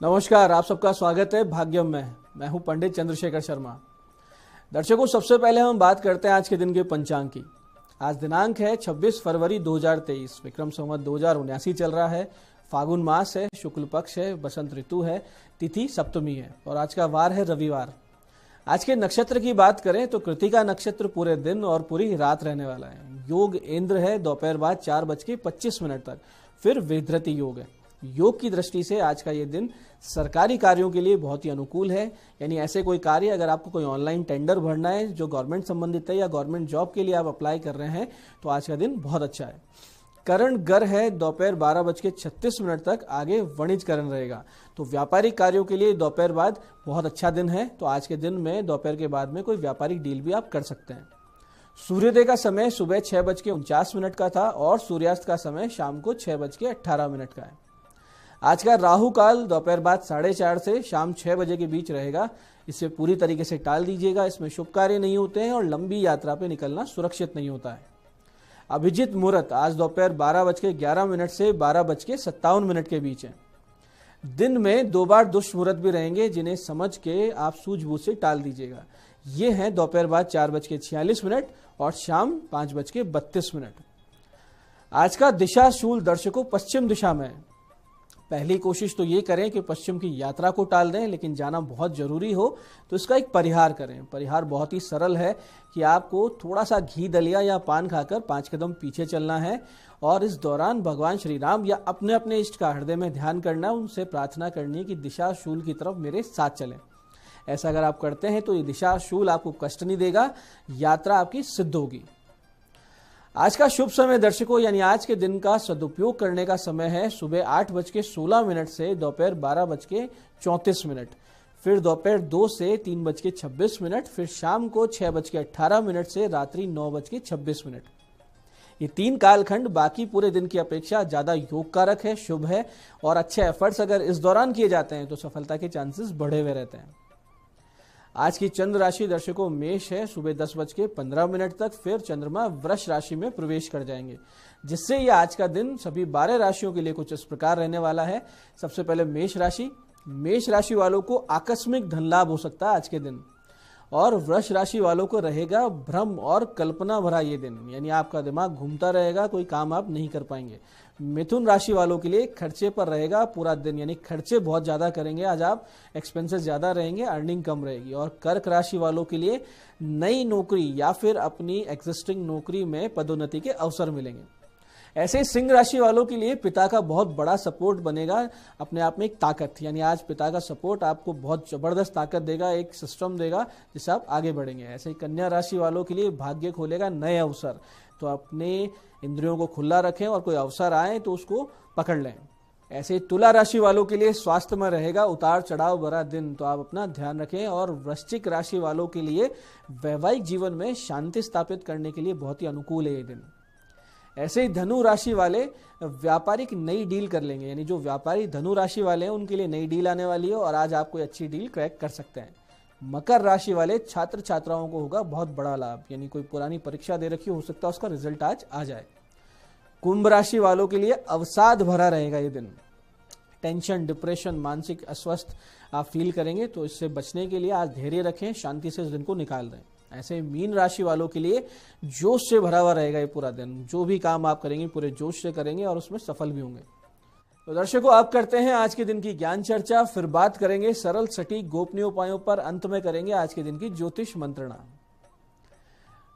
नमस्कार, आप सबका स्वागत है भाग्यम में। मैं हूं पंडित चंद्रशेखर शर्मा। दर्शकों, सबसे पहले हम बात करते हैं आज के दिन के पंचांग की। आज दिनांक है 26 फरवरी 2023, विक्रम संवत 2079 चल रहा है। फागुन मास है, शुक्ल पक्ष है, बसंत ऋतु है, तिथि सप्तमी है और आज का वार है रविवार। आज के नक्षत्र की बात करें तो कृतिका नक्षत्र पूरे दिन और पूरी रात रहने वाला है। योग इंद्र है दोपहर बाद 4:25 तक, फिर विधृति योग है। योग की दृष्टि से आज का ये दिन सरकारी कार्यों के लिए बहुत ही अनुकूल है। यानी ऐसे कोई कार्य, अगर आपको कोई ऑनलाइन टेंडर भरना है जो गवर्नमेंट संबंधित है या गवर्नमेंट जॉब के लिए आप अप्लाई कर रहे हैं, तो आज का दिन बहुत अच्छा है। करण गर है दोपहर 12:36 तक, आगे वणिज करण रहेगा। तो व्यापारिक कार्यों के लिए दोपहर बाद बहुत अच्छा दिन है। तो आज के दिन में दोपहर के बाद में कोई व्यापारिक डील भी आप कर सकते हैं। सूर्योदय का समय सुबह 6:49 का था और सूर्यास्त का समय शाम को 6:18 का है। आज का राहु काल दोपहर बाद 4:30 से शाम 6 बजे के बीच रहेगा। इसे पूरी तरीके से टाल दीजिएगा। इसमें शुभ कार्य नहीं होते हैं और लंबी यात्रा पे निकलना सुरक्षित नहीं होता है। अभिजित मुहूर्त आज दोपहर 12:11 से 12:57 के बीच है। दिन में 2 बार दुष्ट मुहूर्त भी रहेंगे, जिन्हें समझ के आप सूझबूझ से टाल दीजिएगा। ये हैं दोपहर बाद 4:46 और शाम 5:32। आज का दिशा शूल दर्शकों पश्चिम दिशा में है। पहली कोशिश तो ये करें कि पश्चिम की यात्रा को टाल दें, लेकिन जाना बहुत जरूरी हो तो इसका एक परिहार करें। परिहार बहुत ही सरल है कि आपको थोड़ा सा घी दलिया या पान खाकर 5 कदम पीछे चलना है और इस दौरान भगवान श्री राम या अपने अपने इष्ट का हृदय में ध्यान करना, उनसे प्रार्थना करनी है कि दिशा शूल की तरफ मेरे साथ चलें। ऐसा अगर आप करते हैं तो ये दिशा शूल आपको कष्ट नहीं देगा, यात्रा आपकी सिद्ध होगी। आज का शुभ समय दर्शकों, यानी आज के दिन का सदुपयोग करने का समय है सुबह 8:16 से दोपहर 12:34, फिर दोपहर 2 से 3:26, फिर शाम को 6:18 से रात्रि 9:26। ये 3 कालखंड बाकी पूरे दिन की अपेक्षा ज्यादा योग कारक है, शुभ है और अच्छे एफर्ट्स अगर इस दौरान किए जाते हैं तो सफलता के चांसेस बढ़े हुए रहते हैं। आज की चंद्र राशि दर्शकों मेष है, सुबह 10:15 तक, फिर चंद्रमा वृष राशि में प्रवेश कर जाएंगे, जिससे ये आज का दिन सभी 12 राशियों के लिए कुछ इस प्रकार रहने वाला है। सबसे पहले मेष राशि वालों को आकस्मिक धन लाभ हो सकता है आज के दिन, और वृष राशि वालों को रहेगा भ्रम और कल्पना भरा ये दिन, यानी आपका दिमाग घूमता रहेगा, कोई काम आप नहीं कर पाएंगे। मिथुन राशि वालों के लिए खर्चे पर रहेगा पूरा दिन, यानी खर्चे बहुत ज्यादा करेंगे आज आप, एक्सपेंसेस ज्यादा रहेंगे, अर्निंग कम रहेगी। और कर्क राशि वालों के लिए नई नौकरी या फिर अपनी एग्जिस्टिंग नौकरी में पदोन्नति के अवसर मिलेंगे। ऐसे सिंह राशि वालों के लिए पिता का बहुत बड़ा सपोर्ट बनेगा, अपने आप में एक ताकत, यानी आज पिता का सपोर्ट आपको बहुत जबरदस्त ताकत देगा, एक सिस्टम देगा जिससे आप आगे बढ़ेंगे। ऐसे ही कन्या राशि वालों के लिए भाग्य खोलेगा नए अवसर, तो अपने इंद्रियों को खुला रखें और कोई अवसर आए तो उसको पकड़ लें। ऐसे तुला राशि वालों के लिए स्वास्थ्य में रहेगा उतार चढ़ाव भरा दिन, तो आप अपना ध्यान रखें। और वृश्चिक राशि वालों के लिए वैवाहिक जीवन में शांति स्थापित करने के लिए बहुत ही अनुकूल है ये दिन। ऐसे ही धनु राशि वाले व्यापारिक नई डील कर लेंगे, यानी जो व्यापारी धनु राशि वाले हैं उनके लिए नई डील आने वाली है और आज आप कोई अच्छी डील क्रैक कर सकते हैं। मकर राशि वाले छात्र छात्राओं को होगा बहुत बड़ा लाभ, यानी कोई पुरानी परीक्षा दे रखी हो सकता है उसका रिजल्ट आज आ जाए। कुंभ राशि वालों के लिए अवसाद भरा रहेगा ये दिन, टेंशन, डिप्रेशन, मानसिक अस्वस्थ आप फील करेंगे, तो इससे बचने के लिए आज धैर्य रखें, शांति से इस दिन को निकाल दें। ऐसे मीन राशि वालों के लिए जोश से भरा हुआ रहेगा ये पूरा दिन, जो भी काम आप करेंगे पूरे जोश से करेंगे और उसमें सफल भी होंगे। तो दर्शकों, आप करते हैं आज के दिन की ज्ञान चर्चा, फिर बात करेंगे सरल सटीक गोपनीय उपायों पर, अंत में करेंगे आज के दिन की ज्योतिष मंत्रणा।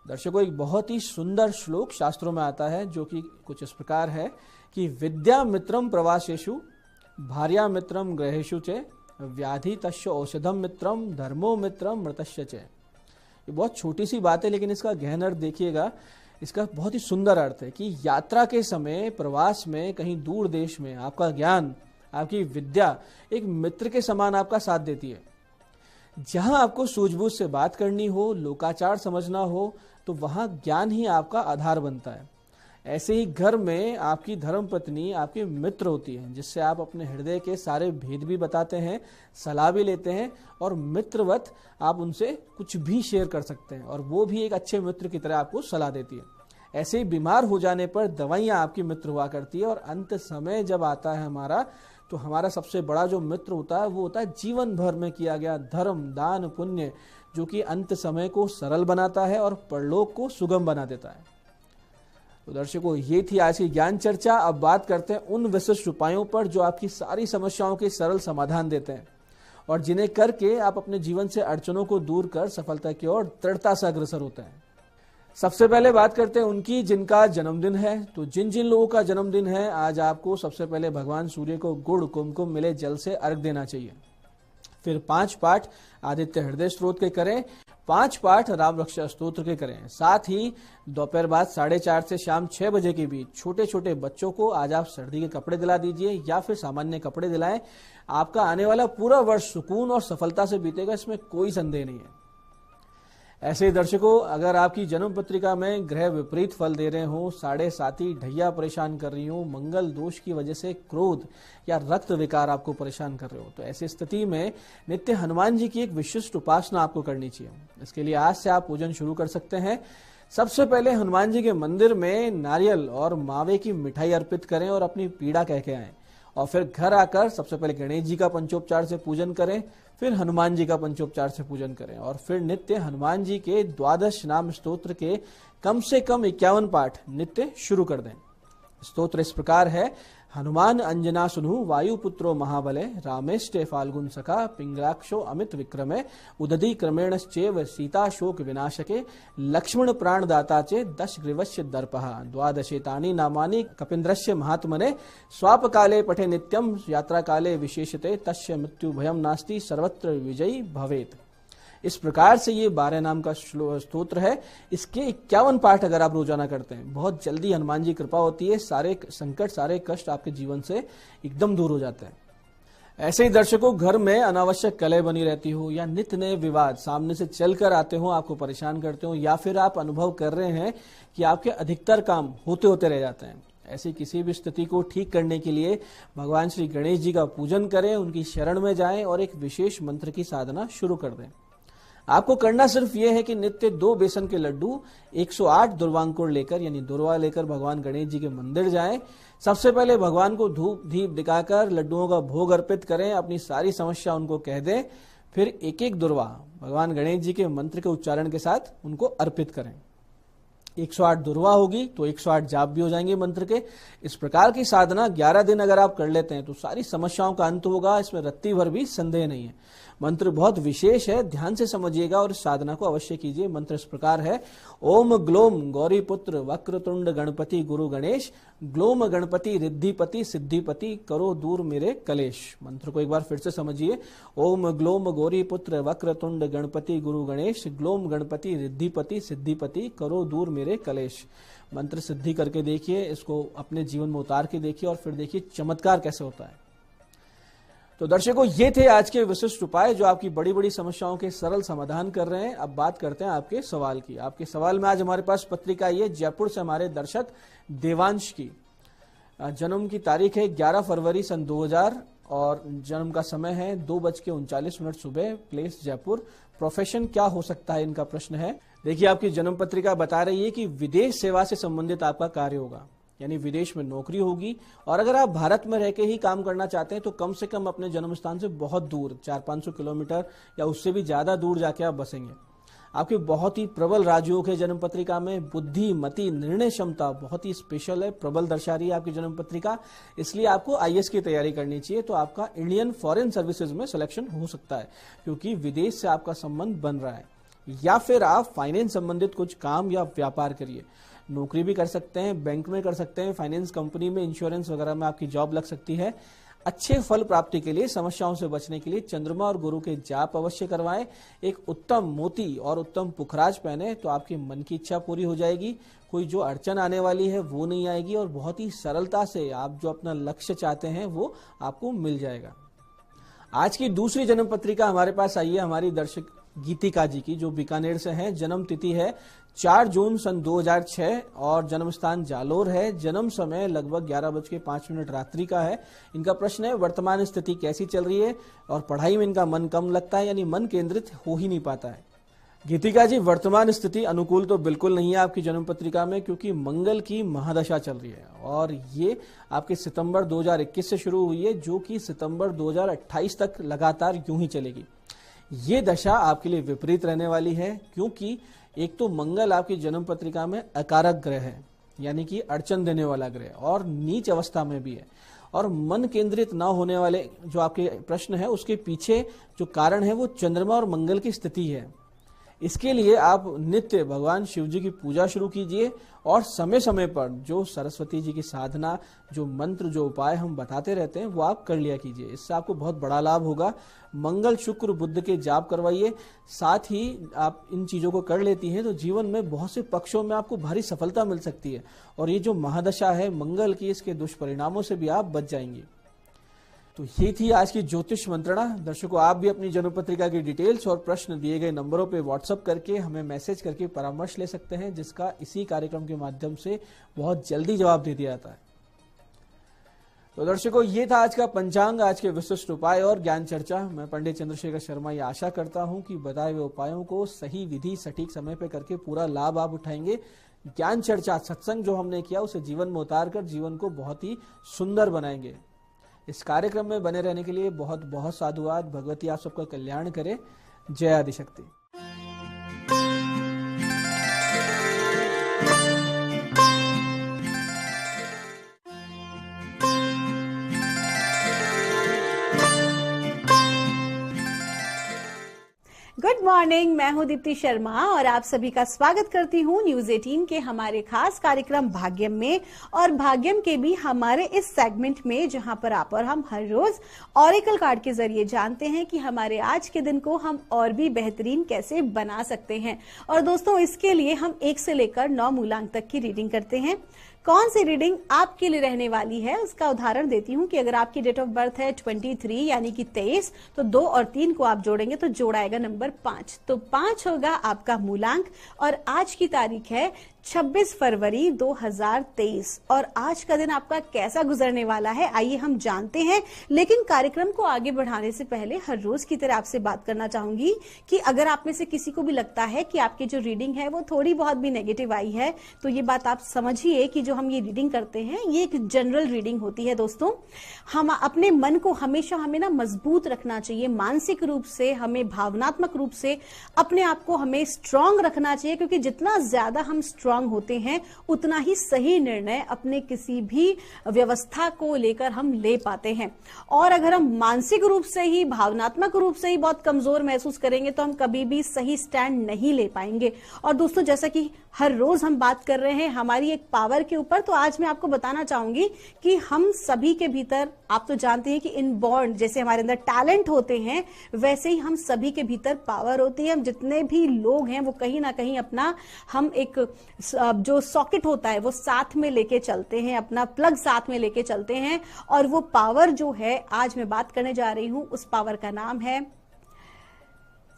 दर्शकों, एक बहुत ही सुंदर श्लोक शास्त्रों में आता है जो कि कुछ इस प्रकार है कि विद्या मित्रम प्रवासेषु भार्या मित्रम ग्रहेषु च व्याधि तस्य औषधम मित्रम धर्मो मित्रम मृतस्य च। ये बहुत छोटी सी बात है, लेकिन इसका गहन अर्थ देखिएगा। इसका बहुत ही सुंदर अर्थ है कि यात्रा के समय, प्रवास में, कहीं दूर देश में आपका ज्ञान, आपकी विद्या एक मित्र के समान आपका साथ देती है। जहां आपको सूझबूझ से बात करनी हो, लोकाचार समझना हो, तो वहां ज्ञान ही आपका आधार बनता है। ऐसे ही घर में आपकी धर्म पत्नी आपकी मित्र होती है, जिससे आप अपने हृदय के सारे भेद भी बताते हैं, सलाह भी लेते हैं और मित्रवत आप उनसे कुछ भी शेयर कर सकते हैं और वो भी एक अच्छे मित्र की तरह आपको सलाह देती है। ऐसे ही बीमार हो जाने पर दवाइयां आपकी मित्र हुआ करती है और अंत समय जब आता है हमारा, तो हमारा सबसे बड़ा जो मित्र होता है वो होता है जीवन भर में किया गया धर्म, दान, पुण्य, जो कि अंत समय को सरल बनाता है और परलोक को सुगम बना देता है। तो दर्शकों, ये थी आज की ज्ञान चर्चा। अब बात करते हैं उन विशिष्ट उपायों पर जो आपकी सारी समस्याओं के सरल समाधान देते हैं और जिन्हें करके आप अपने जीवन से अड़चनों को दूर कर सफलता की ओर दृढ़ता से अग्रसर होते हैं। सबसे पहले बात करते हैं उनकी जिनका जन्मदिन है। तो जिन जिन लोगों का जन्मदिन है, आज आपको सबसे पहले भगवान सूर्य को गुड़ कुमकुम मिले जल से अर्घ देना चाहिए। फिर 5 पाठ आदित्य हृदय स्तोत्र के करें, 5 पाठ राम रक्षा स्तोत्र के करें। साथ ही दोपहर बाद 4:30 से शाम 6 बजे के बीच छोटे छोटे बच्चों को आज आप सर्दी के कपड़े दिला दीजिए या फिर सामान्य कपड़े दिलाएं। आपका आने वाला पूरा वर्ष सुकून और सफलता से बीतेगा, इसमें कोई संदेह नहीं है। ऐसे ही दर्शकों, अगर आपकी जन्म पत्रिका में ग्रह विपरीत फल दे रहे हो, 7.5 ढैया परेशान कर रही हो, मंगल दोष की वजह से क्रोध या रक्त विकार आपको परेशान कर रहे हो, तो ऐसी स्थिति में नित्य हनुमान जी की एक विशिष्ट उपासना आपको करनी चाहिए। इसके लिए आज से आप पूजन शुरू कर सकते हैं। सबसे पहले हनुमान जी के मंदिर में नारियल और मावे की मिठाई अर्पित करें और अपनी पीड़ा कह के आए, और फिर घर आकर सबसे पहले गणेश जी का पंचोपचार से पूजन करें, फिर हनुमान जी का पंचोपचार से पूजन करें और फिर नित्य हनुमान जी के 12 नाम स्तोत्र के कम से कम 51 पाठ नित्य शुरू कर दें। स्तोत्र इस प्रकार है: हनुमान अंजना सुनु वायुपुत्रो महाबले रामेष्टे फाल्गुन सखा पिंगलाक्षो अमित विक्रमे उदधि क्रमेणश्चेव सीता शोक विनाशके लक्ष्मण प्राणदाता चे दशग्रीवस्य दर्पः द्वादशेतानि नामानि कपिन्द्रस्य महात्मने स्वाप काले पठे नित्यम यात्रा काले विशेषते तस्य मृत्यु भयम नास्ति सर्वत्र विजयी भवेत। इस प्रकार से ये 12 नाम का स्तोत्र है। इसके 51 पाठ अगर आप रोजाना करते हैं, बहुत जल्दी हनुमान जी कृपा होती है, सारे संकट, सारे कष्ट आपके जीवन से एकदम दूर हो जाते हैं। ऐसे ही दर्शकों, घर में अनावश्यक कलह बनी रहती हो या नित्य नए विवाद सामने से चलकर आते हो, आपको परेशान करते हो, या फिर आप अनुभव कर रहे हैं कि आपके अधिकतर काम होते होते रह जाते हैं, ऐसी किसी भी स्थिति को ठीक करने के लिए भगवान श्री गणेश जी का पूजन करें, उनकी शरण में जाएं और एक विशेष मंत्र की साधना शुरू कर दें। आपको करना सिर्फ ये है कि नित्य 2 बेसन के लड्डू 108 दुर्वांकुर लेकर यानी दुर्वा लेकर भगवान गणेश जी के मंदिर जाएं। सबसे पहले भगवान को धूप दीप दिखाकर लड्डुओं का भोग अर्पित करें, अपनी सारी समस्या उनको कह दें, फिर एक एक दुर्वा भगवान गणेश जी के मंत्र के उच्चारण के साथ उनको अर्पित करें। 108 दुर्वा होगी तो 108 जाप भी हो जाएंगे मंत्र के। इस प्रकार की साधना 11 दिन अगर आप कर लेते हैं तो सारी समस्याओं का अंत होगा, इसमें रत्ती भर भी संदेह नहीं है। मंत्र बहुत विशेष है, ध्यान से समझिएगा और इस साधना को अवश्य कीजिए। मंत्र इस प्रकार है: ओम ग्लोम गौरी पुत्र वक्रतुंड गणपति गुरु गणेश ग्लोम गणपति रिद्धिपति सिद्धिपति करो दूर मेरे कलेश। मंत्र को एक बार फिर से समझिए: ओम ग्लोम गौरी पुत्र वक्रतुंड गणपति गुरु गणेश ग्लोम गणपति रिद्धिपति सिद्धिपति करो दूर मेरे कलेश। मंत्र सिद्धि करके देखिए, इसको अपने जीवन में उतार के देखिए और फिर देखिए चमत्कार कैसे होता है। तो दर्शकों, ये थे आज के विशिष्ट उपाय जो आपकी बड़ी बड़ी समस्याओं के सरल समाधान कर रहे हैं। अब बात करते हैं आपके सवाल की। आपके सवाल में आज हमारे पास पत्रिका आई है जयपुर से हमारे दर्शक देवांश की। जन्म की तारीख है 11 फरवरी सन 2000 और जन्म का समय है 2:39 सुबह, प्लेस जयपुर। प्रोफेशन क्या हो सकता है, इनका प्रश्न है। देखिए, आपकी जन्म पत्रिका बता रही है कि विदेश सेवा से संबंधित आपका कार्य होगा, यानी विदेश में नौकरी होगी। और अगर आप भारत में रह के ही काम करना चाहते हैं तो कम से कम अपने जन्म स्थान से बहुत दूर 400-500 किलोमीटर या उससे भी ज्यादा दूर जाके आप बसेंगे। आपके बहुत ही प्रबल राजयोग है जन्म पत्रिका में। बुद्धि, मति, निर्णय क्षमता बहुत ही स्पेशल है, प्रबल दर्शा रही है आपकी जन्म पत्रिका। इसलिए आपको आईएएस की तैयारी करनी चाहिए। तो आपका इंडियन फॉरेन सर्विसेज में सिलेक्शन हो सकता है क्योंकि विदेश से आपका संबंध बन रहा है। या फिर आप फाइनेंस संबंधित कुछ काम या व्यापार करिए, नौकरी भी कर सकते हैं, बैंक में कर सकते हैं, फाइनेंस कंपनी में, इंश्योरेंस वगैरह में आपकी जॉब लग सकती है। अच्छे फल प्राप्ति के लिए, समस्याओं से बचने के लिए चंद्रमा और गुरु के जाप अवश्य करवाएं। एक उत्तम मोती और उत्तम पुखराज पहने तो आपकी मन की इच्छा पूरी हो जाएगी। कोई जो अड़चन आने वाली है वो नहीं आएगी और बहुत ही सरलता से आप जो अपना लक्ष्य चाहते हैं वो आपको मिल जाएगा। आज की दूसरी जन्म पत्रिका हमारे पास आई है हमारी दर्शक गीतिका जी की, जो बीकानेर से हैं। जन्म तिथि है 4 जून सन 2006 और जन्म स्थान जालोर है। जन्म समय लगभग 11:05 रात्रि का है। इनका प्रश्न है वर्तमान स्थिति कैसी चल रही है और पढ़ाई में इनका मन कम लगता है, यानी मन केंद्रित हो ही नहीं पाता है। गीतिका जी, वर्तमान स्थिति अनुकूल तो बिल्कुल नहीं है आपकी जन्म पत्रिका में, क्योंकि मंगल की महादशा चल रही है और ये आपके सितंबर 2021 से शुरू हुई है, जो कि सितंबर 2028 तक लगातार यूं ही चलेगी। ये दशा आपके लिए विपरीत रहने वाली है, क्योंकि एक तो मंगल आपकी जन्म पत्रिका में अकारक ग्रह है, यानी कि अड़चन देने वाला ग्रह, और नीच अवस्था में भी है। और मन केंद्रित ना होने वाले जो आपके प्रश्न है, उसके पीछे जो कारण है वो चंद्रमा और मंगल की स्थिति है। इसके लिए आप नित्य भगवान शिव जी की पूजा शुरू कीजिए और समय समय पर जो सरस्वती जी की साधना, जो मंत्र, जो उपाय हम बताते रहते हैं वो आप कर लिया कीजिए। इससे आपको बहुत बड़ा लाभ होगा। मंगल, शुक्र, बुध के जाप करवाइए। साथ ही आप इन चीजों को कर लेती हैं तो जीवन में बहुत से पक्षों में आपको भारी सफलता मिल सकती है, और ये जो महादशा है मंगल की, इसके दुष्परिणामों से भी आप बच जाएंगे। तो ये थी आज की ज्योतिष मंत्रणा। दर्शकों, आप भी अपनी जन्म पत्रिका की डिटेल्स और प्रश्न दिए गए नंबरों पे व्हाट्सएप करके हमें मैसेज करके परामर्श ले सकते हैं, जिसका इसी कार्यक्रम के माध्यम से बहुत जल्दी जवाब दे दिया जाता है। तो दर्शकों, ये था आज का पंचांग, आज के विशिष्ट उपाय और ज्ञान चर्चा। मैं पंडित चंद्रशेखर शर्मा ये आशा करता हूं कि बताए हुए उपायों को सही विधि, सटीक समय पे करके पूरा लाभ आप उठाएंगे। ज्ञान चर्चा, सत्संग जो हमने किया उसे जीवन में उतार कर जीवन को बहुत ही सुंदर बनाएंगे। इस कार्यक्रम में बने रहने के लिए बहुत बहुत साधुवाद। भगवती आप सबका कल्याण करे। जय आदिशक्ति। गुड मॉर्निंग, मैं हूं दीप्ति शर्मा और आप सभी का स्वागत करती हूं न्यूज 18 के हमारे खास कार्यक्रम भाग्यम में। और भाग्यम के भी हमारे इस सेगमेंट में, जहां पर आप और हम हर रोज ऑरेकल कार्ड के जरिए जानते हैं कि हमारे आज के दिन को हम और भी बेहतरीन कैसे बना सकते हैं। और दोस्तों, इसके लिए हम 1 से लेकर 9 मूलांक तक की रीडिंग करते हैं। कौन सी रीडिंग आपके लिए रहने वाली है उसका उदाहरण देती हूं कि अगर आपकी डेट ऑफ बर्थ है 23 यानी कि 23, तो 2 और 3 को आप जोड़ेंगे तो जोड़ा आएगा नंबर 5। तो 5 होगा आपका मूलांक। और आज की तारीख है 26 फरवरी 2023 और आज का दिन आपका कैसा गुजरने वाला है आइए हम जानते हैं। लेकिन कार्यक्रम को आगे बढ़ाने से पहले हर रोज की तरह आपसे बात करना चाहूंगी कि अगर आप में से किसी को भी लगता है कि आपकी जो रीडिंग है वो थोड़ी बहुत भी नेगेटिव आई है, तो ये बात आप समझिए कि जो हम ये रीडिंग करते हैं ये एक जनरल रीडिंग होती है। दोस्तों, हम अपने मन को हमेशा हमें ना मजबूत रखना चाहिए, मानसिक रूप से, हमें भावनात्मक रूप से अपने आप को हमें स्ट्रांग रखना चाहिए, क्योंकि जितना ज्यादा हम स्ट्रांग होते हैं उतना ही सही निर्णय अपने किसी भी व्यवस्था को लेकर हम ले पाते हैं। और अगर हम मानसिक रूप से ही, भावनात्मक रूप से ही बहुत कमजोर महसूस करेंगे तो हम कभी भी सही स्टैंड नहीं ले पाएंगे। और दोस्तों, जैसा कि हर रोज हम बात कर रहे हैं हमारी एक पावर के ऊपर, तो आज मैं आपको बताना चाहूंगी कि हम सभी के भीतर, आप तो जानते हैं कि इनबॉर्न जैसे हमारे अंदर टैलेंट होते हैं, वैसे ही हम सभी के भीतर पावर होती है। हम जितने भी लोग हैं वो कहीं ना कहीं अपना, हम एक जो सॉकेट होता है वो साथ में लेके चलते हैं, अपना प्लग साथ में लेके चलते हैं। और वो पावर जो है आज मैं बात करने जा रही हूं, उस पावर का नाम है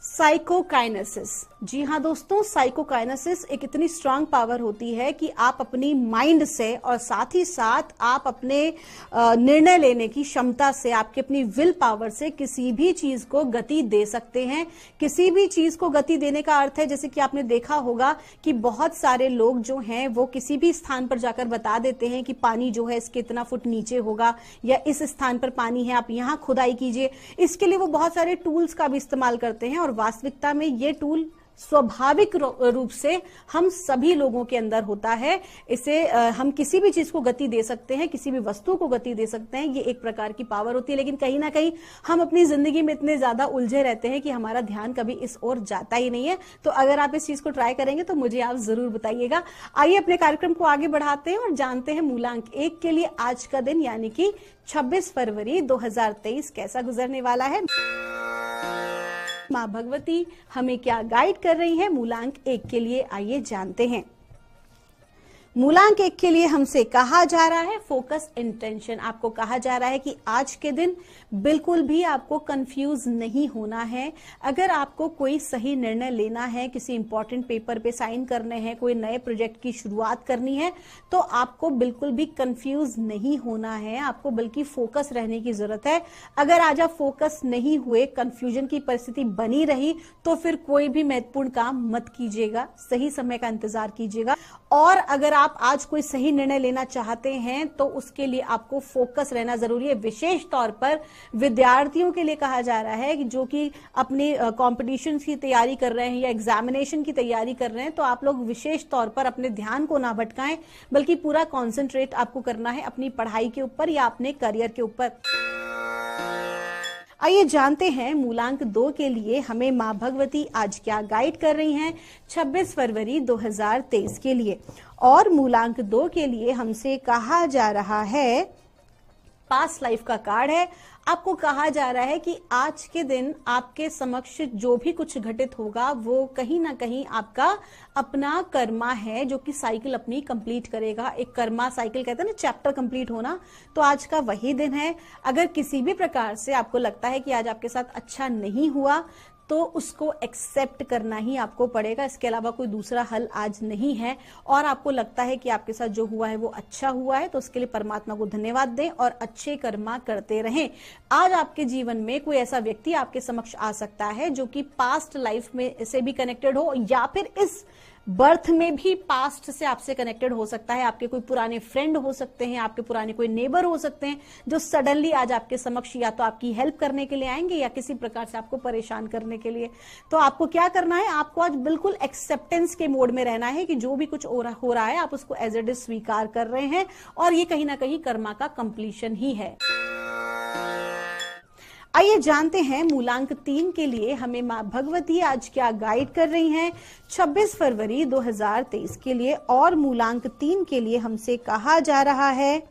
साइकोकाइनेसिस। जी हाँ दोस्तों, साइकोकाइनेसिस एक इतनी स्ट्रांग पावर होती है कि आप अपनी माइंड से और साथ ही साथ आप अपने निर्णय लेने की क्षमता से, आपकी अपनी विल पावर से किसी भी चीज को गति दे सकते हैं। किसी भी चीज को गति देने का अर्थ है, जैसे कि आपने देखा होगा कि बहुत सारे लोग जो हैं वो किसी भी स्थान पर जाकर बता देते हैं कि पानी जो है इसके इतना फुट नीचे होगा या इस स्थान पर पानी है, आप यहाँ खुदाई कीजिए। इसके लिए वो बहुत सारे टूल्स का भी इस्तेमाल करते हैं और वास्तविकता में ये टूल स्वाभाविक रूप से हम सभी लोगों के अंदर होता है। इसे हम किसी भी चीज को गति दे सकते हैं, किसी भी वस्तु को गति दे सकते हैं। ये एक प्रकार की पावर होती है। लेकिन कहीं ना कहीं हम अपनी जिंदगी में इतने ज्यादा उलझे रहते हैं कि हमारा ध्यान कभी इस ओर जाता ही नहीं है। तो अगर आप इस चीज को ट्राई करेंगे तो मुझे आप जरूर बताइएगा। आइए अपने कार्यक्रम को आगे बढ़ाते हैं और जानते हैं मूलांक 1 के लिए आज का दिन यानी कि 26 फरवरी 2023 कैसा गुजरने वाला है। माँ भगवती हमें क्या गाइड कर रही है मूलांक 1 के लिए, आइए जानते हैं। मूलांक 1 के लिए हमसे कहा जा रहा है फोकस इंटेंशन। आपको कहा जा रहा है कि आज के दिन बिल्कुल भी आपको कंफ्यूज नहीं होना है। अगर आपको कोई सही निर्णय लेना है, किसी इंपॉर्टेंट पेपर पे साइन करने हैं, कोई नए प्रोजेक्ट की शुरुआत करनी है, तो आपको बिल्कुल भी कंफ्यूज नहीं होना है, आपको बल्कि फोकस रहने की जरूरत है। अगर आज आप फोकस नहीं हुए, कंफ्यूजन की परिस्थिति बनी रही, तो फिर कोई भी महत्वपूर्ण काम मत कीजिएगा, सही समय का इंतजार कीजिएगा। और अगर आप आज कोई सही निर्णय लेना चाहते हैं तो उसके लिए आपको फोकस रहना जरूरी है। विशेष तौर पर विद्यार्थियों के लिए कहा जा रहा है कि जो कि अपनी कॉम्पिटिशन की तैयारी कर रहे हैं या एग्जामिनेशन की तैयारी कर रहे हैं, तो आप लोग विशेष तौर पर अपने ध्यान को ना भटकाएं, बल्कि पूरा कॉन्सेंट्रेट आपको करना है अपनी पढ़ाई के ऊपर या अपने करियर के ऊपर। आइए जानते हैं मूलांक 2 के लिए हमें मां भगवती आज क्या गाइड कर रही हैं 26 फरवरी 2023 के लिए। और मूलांक 2 के लिए हमसे कहा जा रहा है, पास्ट लाइफ का कार्ड है। आपको कहा जा रहा है कि आज के दिन आपके समक्ष जो भी कुछ घटित होगा वो कहीं ना कहीं आपका अपना कर्मा है, जो कि साइकिल अपनी कंप्लीट करेगा। एक कर्मा साइकिल कहते हैं ना, चैप्टर कंप्लीट होना, तो आज का वही दिन है। अगर किसी भी प्रकार से आपको लगता है कि आज आपके साथ अच्छा नहीं हुआ, तो उसको एक्सेप्ट करना ही आपको पड़ेगा। इसके अलावा कोई दूसरा हल आज नहीं है। और आपको लगता है कि आपके साथ जो हुआ है वो अच्छा हुआ है, तो उसके लिए परमात्मा को धन्यवाद दें और अच्छे कर्मा करते रहें। आज आपके जीवन में कोई ऐसा व्यक्ति आपके समक्ष आ सकता है जो कि पास्ट लाइफ में से भी कनेक्टेड हो, या फिर इस बर्थ में भी पास्ट से आपसे कनेक्टेड हो सकता है। आपके कोई पुराने फ्रेंड हो सकते हैं, आपके पुराने कोई नेबर हो सकते हैं, जो सडनली आज आपके समक्ष या तो आपकी हेल्प करने के लिए आएंगे या किसी प्रकार से आपको परेशान करने के लिए। तो आपको क्या करना है, आपको आज बिल्कुल एक्सेप्टेंस के मोड में रहना है कि जो भी कुछ हो रहा है आप उसको एज इट इज स्वीकार कर रहे हैं, और ये कहीं ना कहीं कर्मा का कंप्लीशन ही है। आइए जानते हैं मूलांक 3 के लिए हमें मां भगवती आज क्या गाइड कर रही हैं 26 फरवरी 2023 के लिए। और मूलांक 3 के लिए हमसे कहा जा रहा है,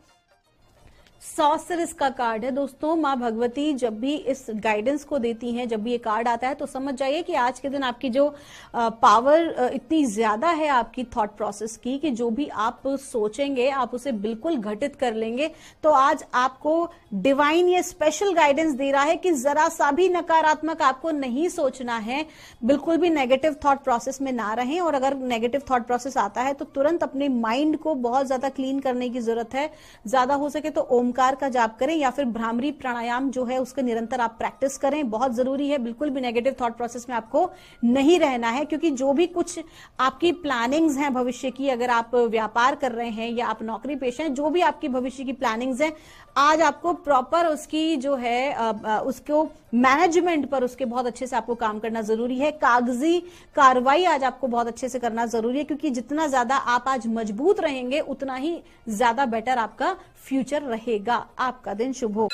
सॉर्सरस का कार्ड है। दोस्तों, मां भगवती जब भी इस गाइडेंस को देती हैं, जब भी ये कार्ड आता है, तो समझ जाइए कि आज के दिन आपकी जो पावर इतनी ज्यादा है आपकी थॉट प्रोसेस की, कि जो भी आप सोचेंगे आप उसे बिल्कुल घटित कर लेंगे। तो आज आपको डिवाइन ये स्पेशल गाइडेंस दे रहा है कि जरा सा भी नकारात्मक आपको नहीं सोचना है, बिल्कुल भी नेगेटिव थॉट प्रोसेस में ना रहें। और अगर नेगेटिव थॉट प्रोसेस आता है तो तुरंत अपने माइंड को बहुत ज्यादा क्लीन करने की जरूरत है। ज्यादा हो सके तो ओमकार का जाप करें, या फिर भ्रामरी प्राणायाम जो है उसके निरंतर आप प्रैक्टिस करें, बहुत जरूरी है। बिल्कुल भी नेगेटिव थॉट प्रोसेस में आपको नहीं रहना है, क्योंकि जो भी कुछ आपकी प्लानिंग्स हैं भविष्य की, अगर आप व्यापार कर रहे हैं या आप नौकरी पेशा हैं, जो भी आपकी भविष्य की प्लानिंग्स हैं, आज आपको प्रॉपर उसकी जो है उसको मैनेजमेंट पर उसके बहुत अच्छे से आपको काम करना जरूरी है। कागजी कार्रवाई आज आपको बहुत अच्छे से करना जरूरी है, क्योंकि जितना ज्यादा आप आज मजबूत रहेंगे उतना ही ज्यादा बेटर आपका फ्यूचर रहेगा। आपका दिन शुभ हो।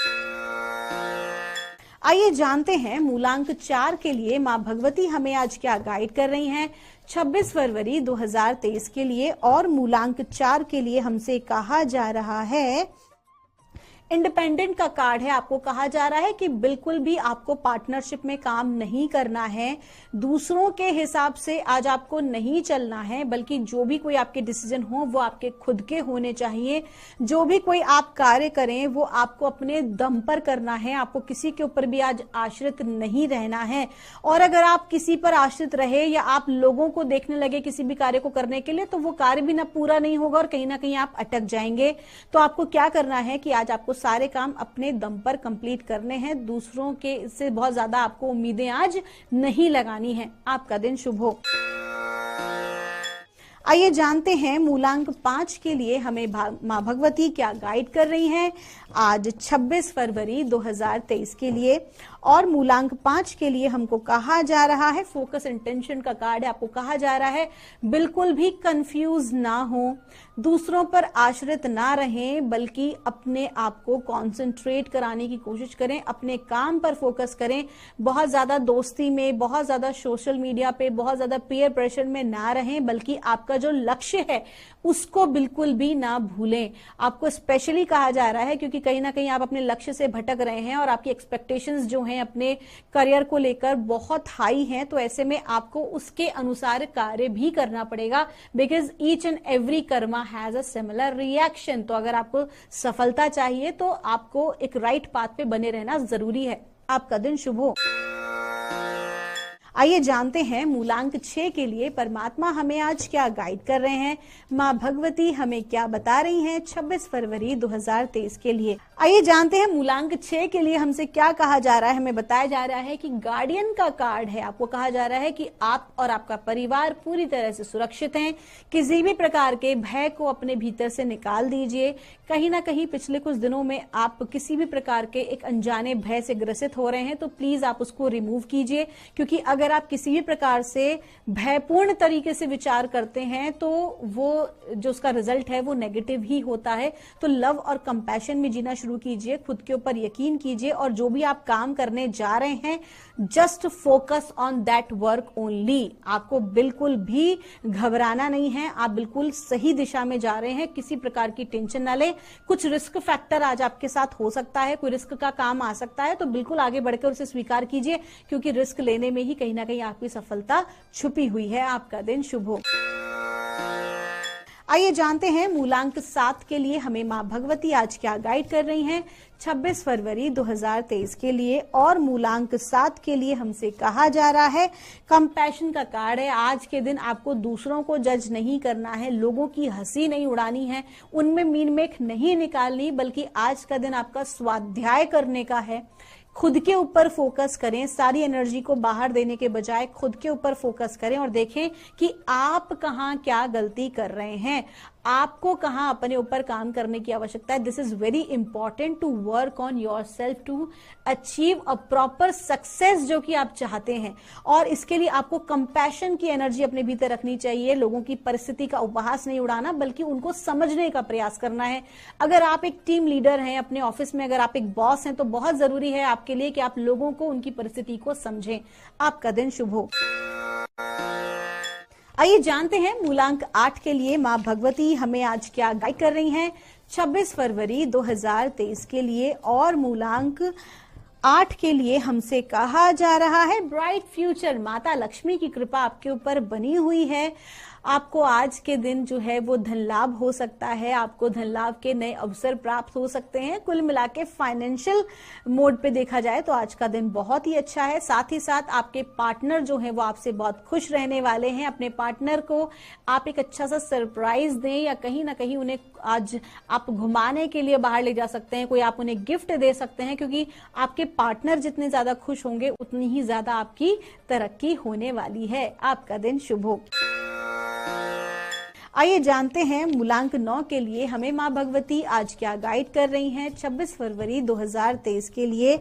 आइए जानते हैं मूलांक 4 के लिए मां भगवती हमें आज क्या गाइड कर रही हैं 26 फरवरी 2023 के लिए। और मूलांक 4 के लिए हमसे कहा जा रहा है, इंडिपेंडेंट का कार्ड है। आपको कहा जा रहा है कि बिल्कुल भी आपको पार्टनरशिप में काम नहीं करना है, दूसरों के हिसाब से आज आपको नहीं चलना है, बल्कि जो भी कोई आपके डिसीजन हो वो आपके खुद के होने चाहिए। जो भी कोई आप कार्य करें वो आपको अपने दम पर करना है, आपको किसी के ऊपर भी आज आश्रित नहीं रहना है। और अगर आप किसी पर आश्रित रहे या आप लोगों को देखने लगे किसी भी कार्य को करने के लिए, तो वो कार्य भी ना पूरा नहीं होगा और कहीं ना कहीं आप अटक जाएंगे। तो आपको क्या करना है कि आज आपको सारे काम अपने दम पर कंप्लीट करने हैं, दूसरों के से बहुत ज्यादा आपको उम्मीदें आज नहीं लगानी है। आपका दिन शुभ हो। आइए जानते हैं मूलांक 5 के लिए हमें मां भगवती क्या गाइड कर रही हैं आज 26 फरवरी 2023 के लिए। और मूलांक 5 के लिए हमको कहा जा रहा है, फोकस इंटेंशन का कार्ड है। आपको कहा जा रहा है बिल्कुल भी कंफ्यूज ना हो, दूसरों पर आश्रित ना रहें, बल्कि अपने आप को कंसंट्रेट कराने की कोशिश करें, अपने काम पर फोकस करें। बहुत ज्यादा दोस्ती में, बहुत ज्यादा सोशल मीडिया पे, बहुत ज्यादा पीयर प्रेशर में ना रहें, बल्कि आपका जो लक्ष्य है उसको बिल्कुल भी ना भूलें। आपको स्पेशली कहा जा रहा है क्योंकि कहीं ना कहीं आप अपने लक्ष्य से भटक रहे हैं और आपकी एक्सपेक्टेशंस जो हैं अपने करियर को लेकर बहुत हाई हैं, तो ऐसे में आपको उसके अनुसार कार्य भी करना पड़ेगा, because each and every karma has a similar reaction. तो अगर आपको सफलता चाहिए तो आपको एक राइट पाथ पे बने रहना जरूरी है। आपका दिन शुभ हो। आइए जानते हैं मूलांक 6 के लिए परमात्मा हमें आज क्या गाइड कर रहे हैं, माँ भगवती हमें क्या बता रही हैं 26 फरवरी 2023 के लिए। आइए जानते हैं मूलांक 6 के लिए हमसे क्या कहा जा रहा है। हमें बताया जा रहा है कि गार्डियन का कार्ड है। आपको कहा जा रहा है कि आप और आपका परिवार पूरी तरह से सुरक्षित हैं। किसी भी प्रकार के भय को अपने भीतर से निकाल दीजिए। कहीं ना कहीं पिछले कुछ दिनों में आप किसी भी प्रकार के एक अनजाने भय से ग्रसित हो रहे हैं, तो प्लीज आप उसको रिमूव कीजिए, क्योंकि अगर आप किसी भी प्रकार से भयपूर्ण तरीके से विचार करते हैं तो वो जो उसका रिजल्ट है वो नेगेटिव ही होता है। तो लव और कंपैशन में जीना शुरू कीजिए, खुद के ऊपर यकीन कीजिए, और जो भी आप काम करने जा रहे हैं just focus on that work only. आपको बिल्कुल भी घबराना नहीं है, आप बिल्कुल सही दिशा में जा रहे हैं। किसी प्रकार की टेंशन ना ले। कुछ रिस्क फैक्टर आज आपके साथ हो सकता है, कोई रिस्क का काम आ सकता है, तो बिल्कुल आगे बढ़कर उसे स्वीकार कीजिए, क्योंकि रिस्क लेने में ही कहीं ना कहीं आपकी सफलता छुपी हुई है। आपका दिन शुभ हो। आइए जानते हैं मूलांक 7 के लिए हमें माँ भगवती आज क्या गाइड कर रही हैं 26 फरवरी 2023 के लिए। और मूलांक 7 के लिए हमसे कहा जा रहा है कंपैशन का कार्ड है। आज के दिन आपको दूसरों को जज नहीं करना है, लोगों की हंसी नहीं उड़ानी है, उनमें मीन मेख नहीं निकालनी, बल्कि आज का दिन आपका स्वाध्याय करने का है। खुद के ऊपर फोकस करें, सारी एनर्जी को बाहर देने के बजाय खुद के ऊपर फोकस करें और देखें कि आप कहाँ क्या गलती कर रहे हैं, आपको कहाँ अपने ऊपर काम करने की आवश्यकता है। This is very important to work on your self to achieve a proper success जो कि आप चाहते हैं। और इसके लिए आपको कंपैशन की एनर्जी अपने भीतर रखनी चाहिए। लोगों की परिस्थिति का उपहास नहीं उड़ाना, बल्कि उनको समझने का प्रयास करना है। अगर आप एक टीम लीडर हैं अपने ऑफिस में, अगर आप एक बॉस हैं, तो बहुत जरूरी है आपके लिए कि आप लोगों को उनकी परिस्थिति को समझें। आपका दिन शुभ हो। आइए जानते हैं मूलांक 8 के लिए माँ भगवती हमें आज क्या गाइड कर रही हैं 26 फरवरी 2023 के लिए। और मूलांक 8 के लिए हमसे कहा जा रहा है ब्राइट फ्यूचर। माता लक्ष्मी की कृपा आपके ऊपर बनी हुई है। आपको आज के दिन जो है वो धन लाभ हो सकता है, आपको धन लाभ के नए अवसर प्राप्त हो सकते हैं। कुल मिला के फाइनेंशियल मोड पे देखा जाए तो आज का दिन बहुत ही अच्छा है। साथ ही साथ आपके पार्टनर जो है वो आपसे बहुत खुश रहने वाले हैं। अपने पार्टनर को आप एक अच्छा सा सरप्राइज दें, या कहीं ना कहीं उन्हें आज आप घुमाने के लिए बाहर ले जा सकते हैं, कोई आप उन्हें गिफ्ट दे सकते हैं, क्योंकि आपके पार्टनर जितने ज्यादा खुश होंगे उतनी ही ज्यादा आपकी तरक्की होने वाली है। आपका दिन शुभ हो। आइए जानते हैं मूलांक 9 के लिए हमें माँ भगवती आज क्या गाइड कर रही हैं 26 फरवरी 2023 के लिए।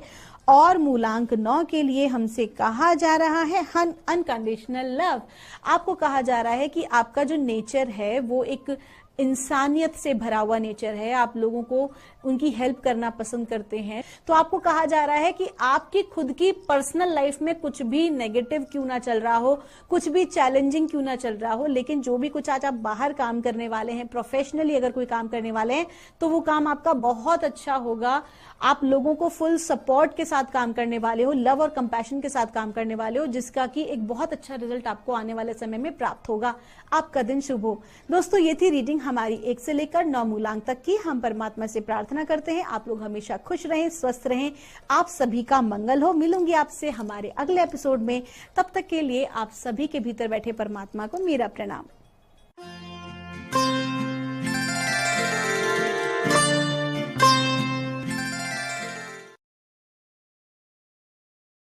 और मूलांक 9 के लिए हमसे कहा जा रहा है अनकंडीशनल लव। आपको कहा जा रहा है कि आपका जो नेचर है वो एक इंसानियत से भरा हुआ नेचर है। आप लोगों को उनकी हेल्प करना पसंद करते हैं। तो आपको कहा जा रहा है कि आपकी खुद की पर्सनल लाइफ में कुछ भी नेगेटिव क्यों ना चल रहा हो, कुछ भी चैलेंजिंग क्यों ना चल रहा हो, लेकिन जो भी कुछ आज आप बाहर काम करने वाले हैं, प्रोफेशनली अगर कोई काम करने वाले हैं, तो वो काम आपका बहुत अच्छा होगा। आप लोगों को फुल सपोर्ट के साथ काम करने वाले हो, लव और कंपैशन के साथ काम करने वाले हो, जिसका कि एक बहुत अच्छा रिजल्ट आपको आने वाले समय में प्राप्त होगा। आपका दिन शुभ हो। दोस्तों, ये थी रीडिंग हमारी 1 से लेकर 9 मूलांक तक की। हम परमात्मा से प्रार्थना करते हैं आप लोग हमेशा खुश रहें, स्वस्थ रहें, आप सभी का मंगल हो। मिलूंगी आपसे हमारे अगले एपिसोड में। तब तक के लिए आप सभी के भीतर बैठे परमात्मा को मेरा प्रणाम।